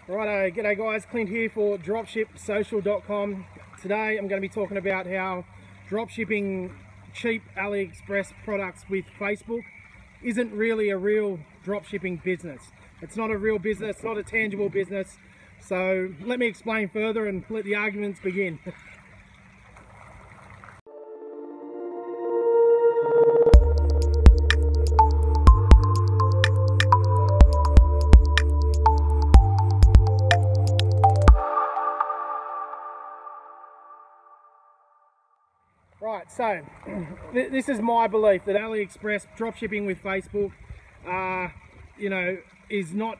Righto, g'day guys, Clint here for dropshipsocial.com. Today I'm going to be talking about how dropshipping cheap Aliexpress products with Facebook isn't really a real dropshipping business. It's not a real business, not a tangible business. So let me explain further and let the arguments begin. Right, so this is my belief that Aliexpress dropshipping with Facebook, is not,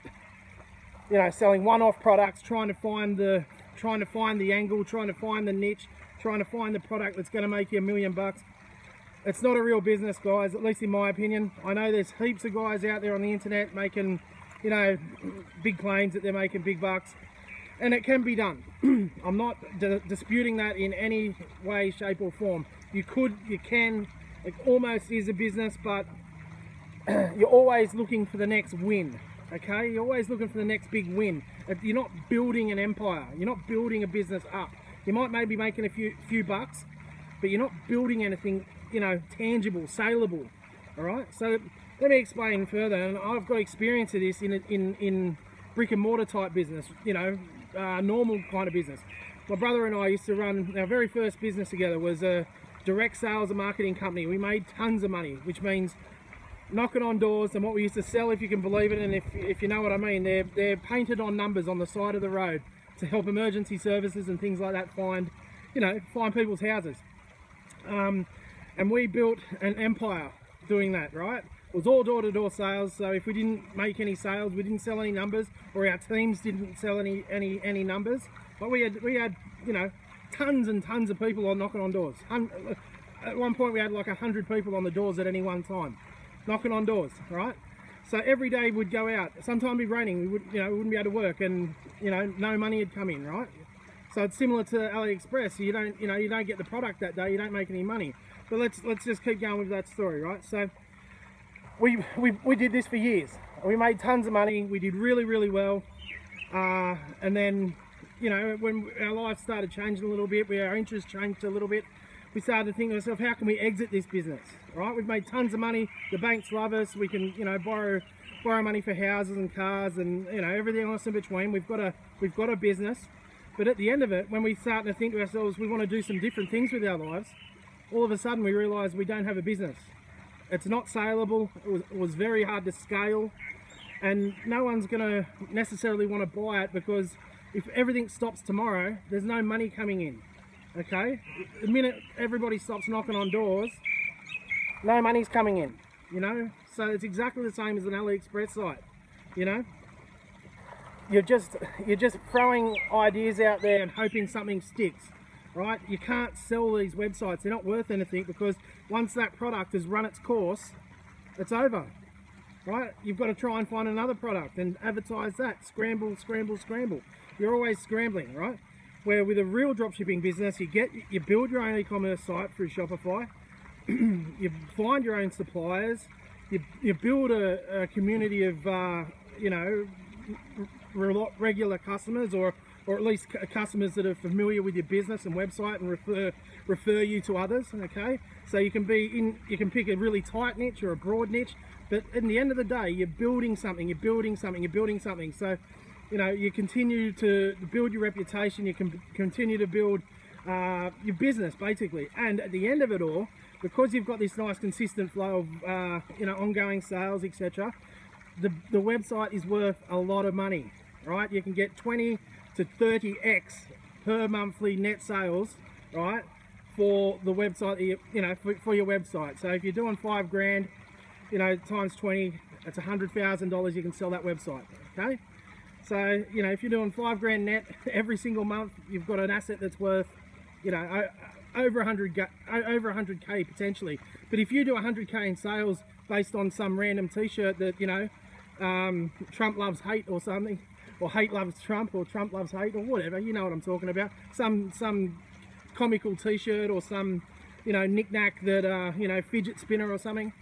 selling one-off products, trying to find the angle, trying to find the niche, trying to find the product that's going to make you $1 million bucks. It's not a real business, guys. At least in my opinion. I know there's heaps of guys out there on the internet making, big claims that they're making big bucks. And it can be done. I'm not disputing that in any way, shape or form. You can, it almost is a business, but you're always looking for the next win, okay? You're always looking for the next big win. You're not building an empire. You're not building a business up. You might maybe making a few bucks, but you're not building anything, tangible, saleable, all right? So let me explain further, and I've got experience of this in brick and mortar type business, normal kind of business. My brother and I used to run, our very first business together was a direct sales and marketing company. We made tons of money, which means knocking on doors, and what we used to sell, if you can believe it, and if you know what I mean, they're painted on numbers on the side of the road to help emergency services and things like that find people's houses. And we built an empire doing that, right? It was all door-to-door sales, so if we didn't make any sales, we didn't sell any numbers, or our teams didn't sell any numbers. But we had tons and tons of people knocking on doors. At one point we had like 100 people on the doors at any one time, knocking on doors, right? So every day we'd go out. Sometimes it'd be raining, we wouldn't be able to work, and no money had come in, right? So it's similar to Aliexpress. You don't get the product that day, you don't make any money. But let's just keep going with that story, right? So we did this for years. We made tons of money. We did really well. And then, when our life started changing a little bit, our interest changed a little bit, we started to think to ourselves, how can we exit this business? Right? We've made tons of money. The banks love us. We can, borrow money for houses and cars and everything else in between. We've got a business. But at the end of it, when we start to think to ourselves, we want to do some different things with our lives, all of a sudden we realise we don't have a business. It's not saleable. It was very hard to scale, and no one's going to necessarily want to buy it, because if everything stops tomorrow, there's no money coming in, okay? The minute everybody stops knocking on doors, no money's coming in, So it's exactly the same as an AliExpress site, You're just throwing ideas out there and hoping something sticks. Right? You can't sell these websites. They're not worth anything, because once that product has run its course, it's over. Right? You've got to try and find another product and advertise that. Scramble. You're always scrambling, right? Where with a real dropshipping business, you build your own e-commerce site through Shopify. You find your own suppliers. You build a community of regular customers, or at least customers that are familiar with your business and website and refer you to others, okay? So you can pick a really tight niche or a broad niche, but at the end of the day, you're building something. So, you continue to build your reputation, you can continue to build your business, basically. And at the end of it all, because you've got this nice consistent flow of, ongoing sales, etc., the website is worth a lot of money, right? You can get 20 to 30x per monthly net sales, right, for the website, for your website. So if you're doing $5 grand, times 20, that's $100,000 you can sell that website, okay? So, if you're doing $5 grand net every single month, you've got an asset that's worth, over 100K potentially. But if you do 100K in sales based on some random t-shirt that, Trump loves hate or something, or hate loves Trump, or Trump loves hate, or whatever, you know what I'm talking about. Some comical t-shirt, or some, knick-knack that, fidget spinner or something.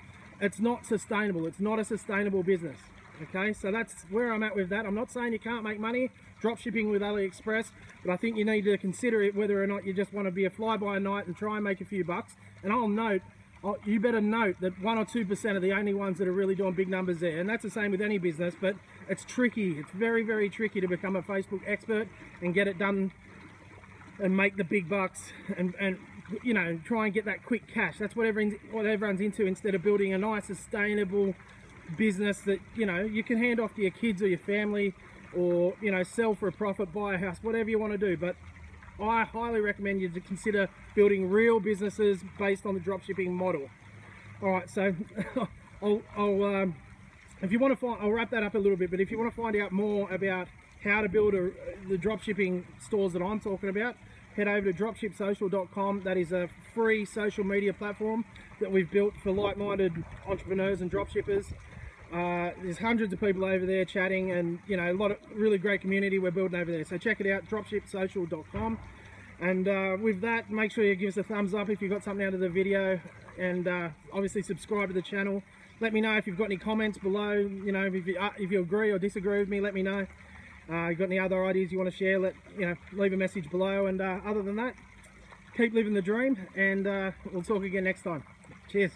It's not sustainable. It's not a sustainable business. Okay, so that's where I'm at with that. I'm not saying you can't make money drop shipping with Aliexpress, but I think you need to consider it whether or not you just want to be a fly-by-night and try and make a few bucks. And you better note that 1 or 2% are the only ones that are really doing big numbers there. And that's the same with any business, but it's tricky. It's very, very tricky to become a Facebook expert and get it done and make the big bucks and you know, try and get that quick cash. That's what everyone's into, instead of building a nice, sustainable business that, you know, you can hand off to your kids or your family, or, you know, sell for a profit, buy a house, whatever you want to do. But I highly recommend you to consider building real businesses based on the dropshipping model. All right, so if you want to find, I'll wrap that up a little bit, but if you want to find out more about how to build the dropshipping stores that I'm talking about, head over to dropshipsocial.com. That is a free social media platform that we've built for like-minded entrepreneurs and dropshippers. There's hundreds of people over there chatting, and, you know, a lot of really great community we're building over there. So check it out, dropshipsocial.com. And with that, make sure you give us a thumbs up if you got something out of the video, and obviously subscribe to the channel. Let me know if you've got any comments below. You know, if you agree or disagree with me, let me know. You got any other ideas you want to share, leave a message below. And other than that, keep living the dream, and we'll talk again next time. Cheers.